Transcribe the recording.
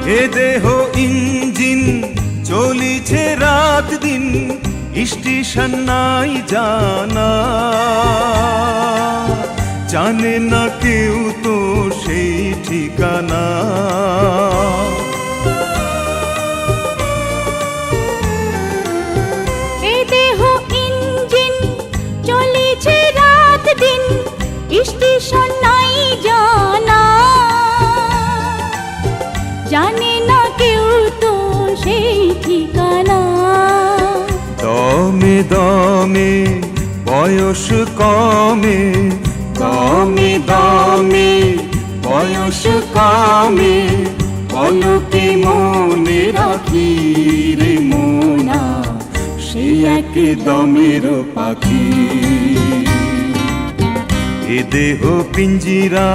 এ দেহ ইঞ্জিন চলিছে রাত দিন, স্টেশন নাই জানা, জানে না কেউ তো সেই ঠিকানা। এ দেহ ইঞ্জিন চলিছে রাত দিন, স্টেশন নাই জানা, জানে না কেউ তো সেই ঠিকানা। দমে দমে বয়স কমে, দমে দমে বয়স কমে, পলকে মনে রাখি রে মোনা সে এক দমের পাখি। এ দেহ পিঞ্জিরা